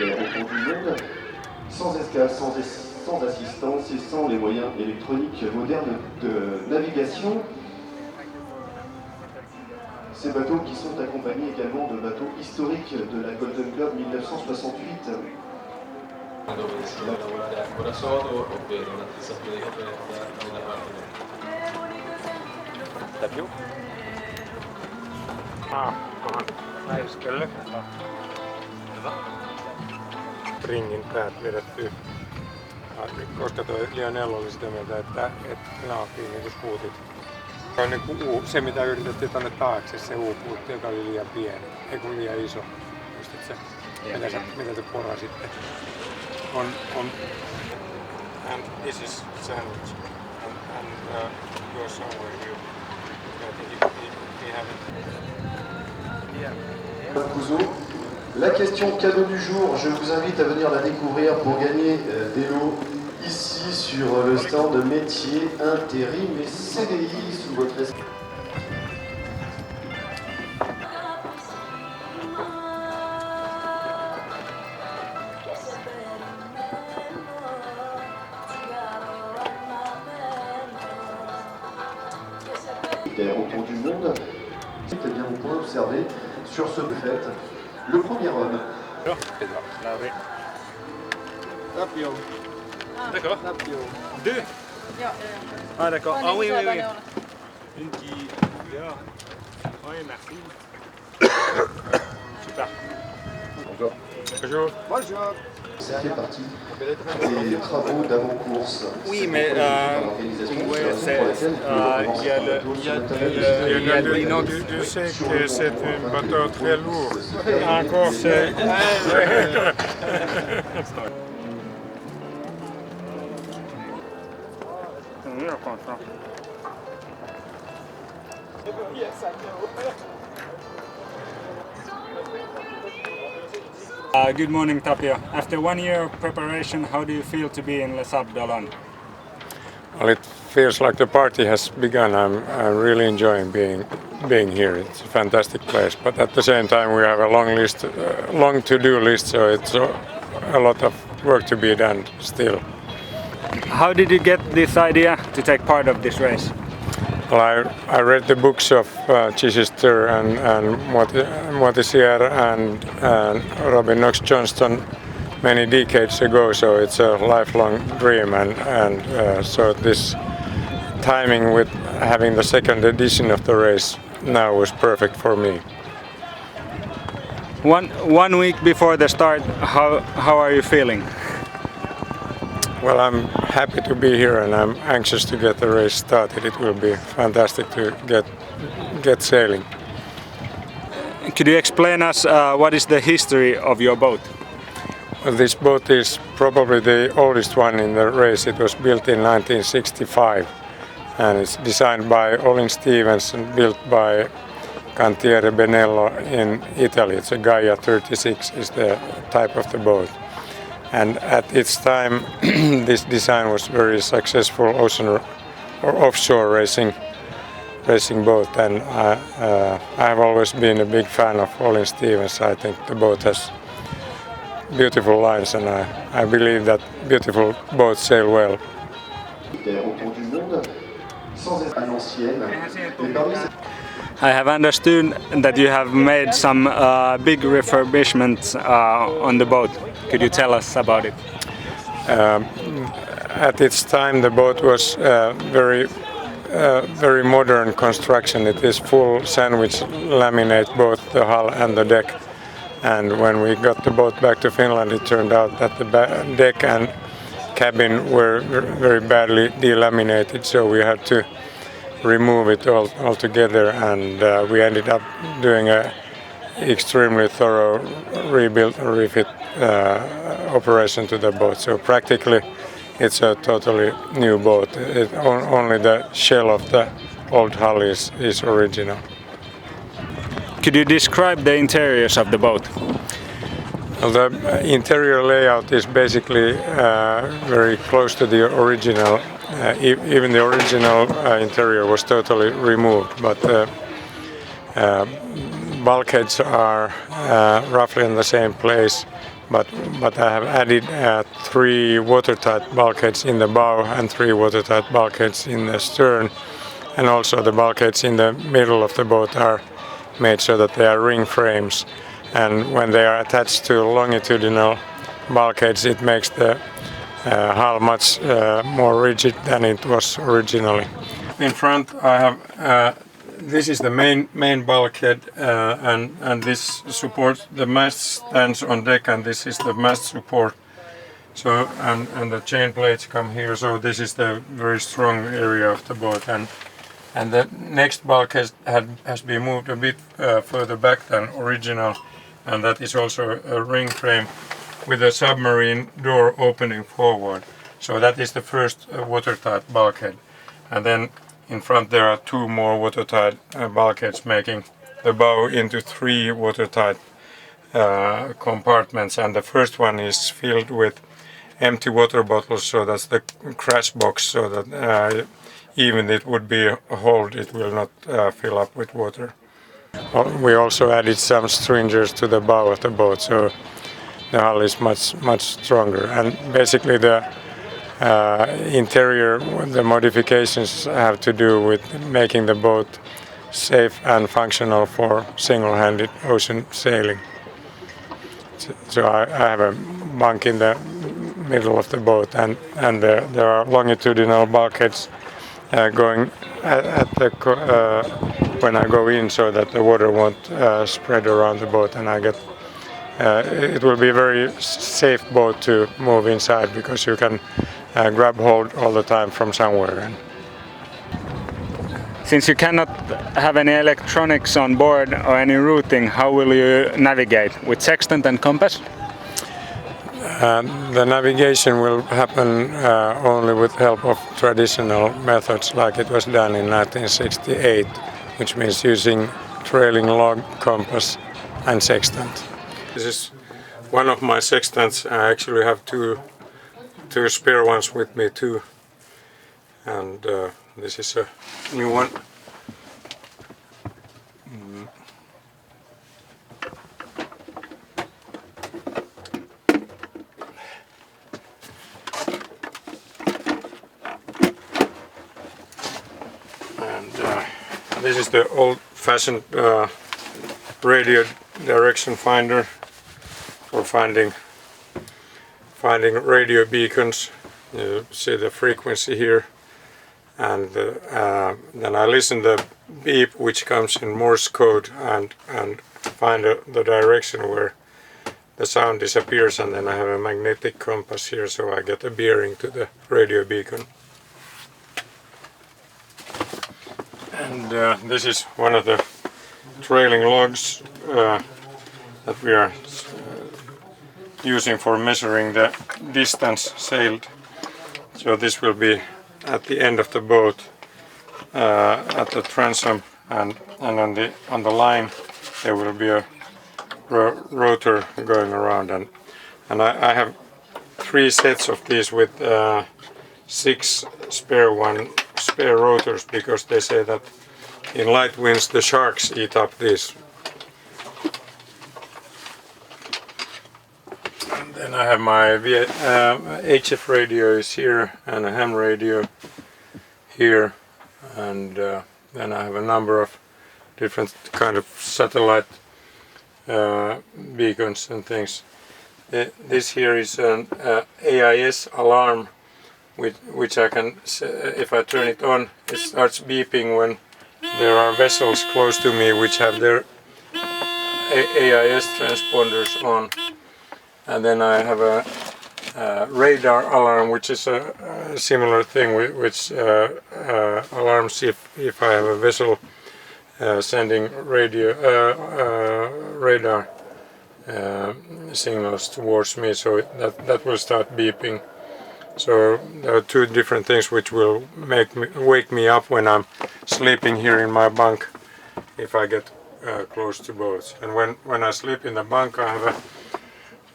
autour du monde, sans escale, sans assistance et sans les moyens électroniques modernes de navigation. Ces bateaux qui sont accompagnés également de bateaux historiques de la Golden Globe 1968. Dove si lavora ancora sodo, ovvero l'attestato di coperta nella parte del Tapio? Näiskelle. Hyvä. Ringin päät vedetty. Koska tuo Lionel oli sitä mieltä, että naapii niin puutit. Se on niin se mitä yritettiin tuonne taakse, se U-puutti, joka oli liian pieni, ei kun liian iso. Muistat se? Mitä se porasitte? On. And this is sandwich. And yours somewhere here. I think we have it. Couzeau. La question cadeau du jour, je vous invite à venir la découvrir pour gagner des lots ici sur le stand métier, intérim et CDI sous votre autour du monde. Eh bien, vous pourrez observer sur ce buffet le premier homme. Tapio. D'accord. Tapio. Deux. Ah d'accord. Ah oui, oui, oui. Une qui... Yeah. Oui, merci. Super. Bonjour. Bonjour. Bonjour. Ça fait partie des travaux d'avant-course. Oui, mais il y a le nom tu sais que c'est un bateau très lourd. Encore c'est... Good morning, Tapio. After 1 year of preparation, how do you feel to be in Les Sables d'Olonne? Well, it feels like the party has begun. I'm really enjoying being here. It's a fantastic place, but at the same time we have a long to-do list, so it's a lot of work to be done still. How did you get this idea to take part of this race? Well, I read the books of Chichester and Moitissier and Robin Knox Johnston many decades ago, so it's a lifelong dream, and so this timing with having the second edition of the race now was perfect for me. One week before the start, how are you feeling? Well, I'm happy to be here and I'm anxious to get the race started. It will be fantastic to get sailing. Could you explain us what is the history of your boat? Well, this boat is probably the oldest one in the race. It was built in 1965 and it's designed by Olin Stevens and built by Cantiere Benello in Italy. It's a Gaia 36 is the type of the boat. And at its time, this design was very successful ocean or offshore racing boat. And I have always been a big fan of Olin Stevens. I think the boat has beautiful lines, and I believe that beautiful boats sail well. I have understood that you have made some big refurbishments on the boat. Could you tell us about it? At its time, the boat was very modern construction. It is full sandwich laminate, both the hull and the deck. And when we got the boat back to Finland, it turned out that the deck and cabin were very badly delaminated, so we had to remove it all together, and we ended up doing a extremely thorough refit operation to the boat. So practically it's a totally new boat. Only the shell of the old hull is original. Could you describe the interiors of the boat? Well, the interior layout is basically very close to the original. Even the original interior was totally removed, but bulkheads are roughly in the same place, but I have added 3 watertight bulkheads in the bow and 3 watertight bulkheads in the stern, and also the bulkheads in the middle of the boat are made so that they are ring frames, and when they are attached to longitudinal bulkheads it makes the hull much more rigid than it was originally. In front I have this is the main bulkhead, and this supports the mast stands on deck, and this is the mast support. So and the chain plates come here. So this is the very strong area of the boat, and the next bulkhead has been moved a bit further back than original, and that is also a ring frame with a submarine door opening forward. So that is the first watertight bulkhead, and then in front there are 2 more watertight bulkheads, making the bow into 3 watertight compartments, and the first one is filled with empty water bottles, so that's the crash box, so that even it would be a hold, it will not fill up with water. We also added some stringers to the bow of the boat, so the hull is much stronger, and basically the interior, the modifications have to do with making the boat safe and functional for single-handed ocean sailing. So I have a bunk in the middle of the boat, and there are longitudinal bulkheads going at the when I go in, so that the water won't spread around the boat, and I get it will be a very safe boat to move inside, because you can grab hold all the time from somewhere. Since you cannot have any electronics on board or any routing, how will you navigate? With sextant and compass? The navigation will happen only with help of traditional methods, like it was done in 1968, which means using trailing log, compass and sextant. This is one of my sextants. I actually have two spare ones with me too, and this is a new one. And this is the old-fashioned radio direction finder for finding radio beacons. You see the frequency here, and then I listen the beep, which comes in Morse code, and find the direction where the sound disappears, and then I have a magnetic compass here, so I get a bearing to the radio beacon. And this is one of the trailing logs that we are using for measuring the distance sailed. So this will be at the end of the boat, at the transom, and on the line there will be a rotor going around, and I have 3 sets of these with 6 spare rotors, because they say that in light winds the sharks eat up these. And then I have my HF radio is here, and a ham radio here, and then I have a number of different kind of satellite beacons and things. This here is an AIS alarm, which I can, if I turn it on, it starts beeping when there are vessels close to me which have their AIS transponders on. And then I have a radar alarm, which is a similar thing, which alarms if I have a vessel sending radar signals towards me, so that will start beeping. So there are 2 different things which will wake me up when I'm sleeping here in my bunk, if I get close to boats. And when I sleep in the bunk, I have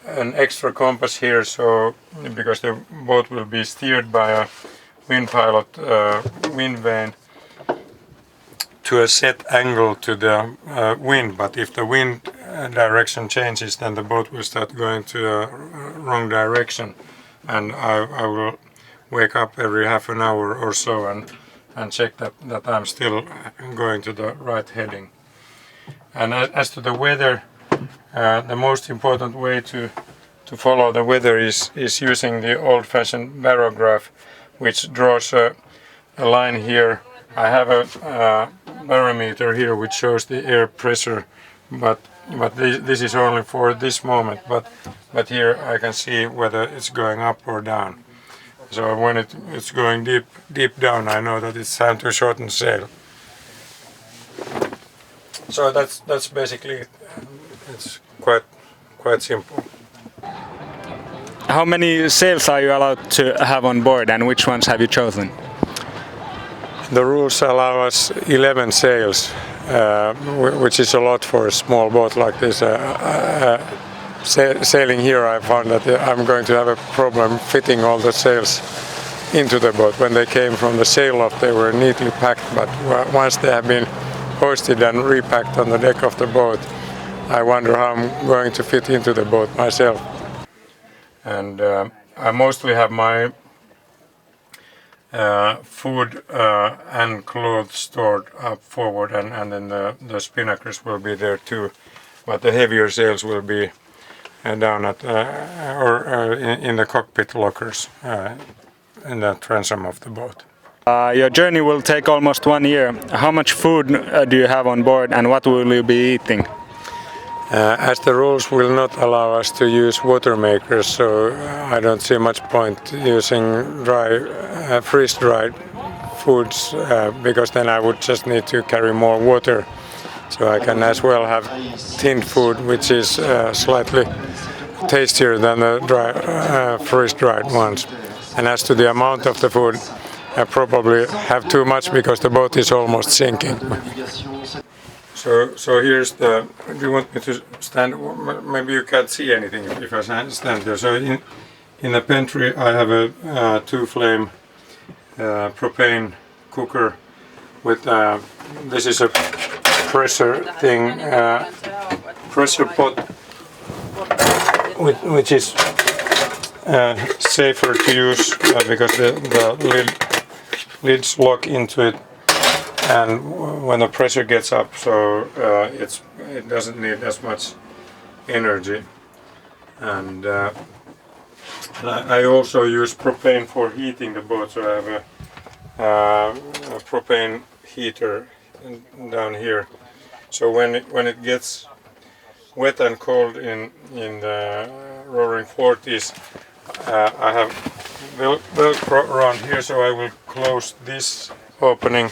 an extra compass here, so because the boat will be steered by a wind pilot wind vane, to a set angle to the wind, but if the wind direction changes, then the boat will start going to the wrong direction, and I will wake up every half an hour or so and check that I'm still going to the right heading. And as to the weather, the most important way to follow the weather is using the old-fashioned barograph, which draws a line here. I have a barometer here which shows the air pressure, but this is only for this moment. But here I can see whether it's going up or down. So when it's going deep down, I know that it's time to shorten sail. So that's basically it. It's quite simple. How many sails are you allowed to have on board, and which ones have you chosen? The rules allow us 11 sails, which is a lot for a small boat like this. Sailing here, I found that I'm going to have a problem fitting all the sails into the boat. When they came from the sail loft, they were neatly packed, but once they have been hoisted and repacked on the deck of the boat, I wonder how I'm going to fit into the boat myself. And I mostly have my food and clothes stored up forward, and then the spinnakers will be there too, but the heavier sails will be down at in the cockpit lockers in the transom of the boat. Your journey will take almost 1 year. How much food do you have on board, and what will you be eating? As the rules will not allow us to use water makers, so I don't see much point using freeze-dried foods, because then I would just need to carry more water. So I can as well have tinned food, which is slightly tastier than the freeze-dried ones. And as to the amount of the food, I probably have too much because the boat is almost sinking. So here's the. Do you want me to stand? Maybe you can't see anything if I stand there. So in the pantry I have a two-flame propane cooker with this is a pressure thing, pressure pot, which is safer to use because the lids lock into it, and when the pressure gets up, so it doesn't need as much energy. And I also use propane for heating the boat, so I have a propane heater down here. So when it gets wet and cold in the roaring 40s, I have Velcro around here, so I will close this opening,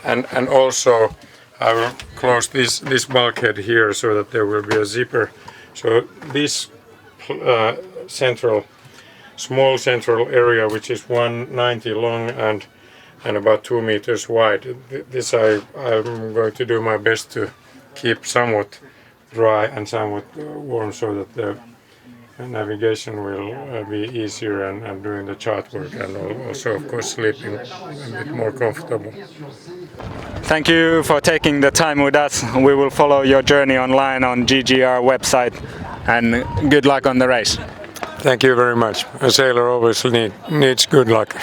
and also I will close this bulkhead here so that there will be a zipper. So this small central area, which is 190 long and about 2 meters wide, this I'm going to do my best to keep somewhat dry and somewhat warm, so that the navigation will be easier, and doing the chart work, and also of course sleeping a bit more comfortable. Thank you for taking the time with us. We will follow your journey online on GGR website, and good luck on the race. Thank you very much. A sailor always needs good luck.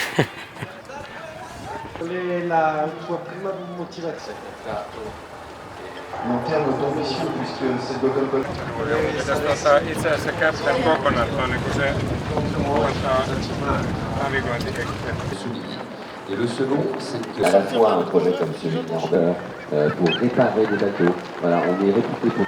Itse asiassa Captain Coconut on niin kuin se navigointikekki. Et le second, c'est à la fois un projet comme celui de pour réparer des bateaux. Voilà, on est réputé pour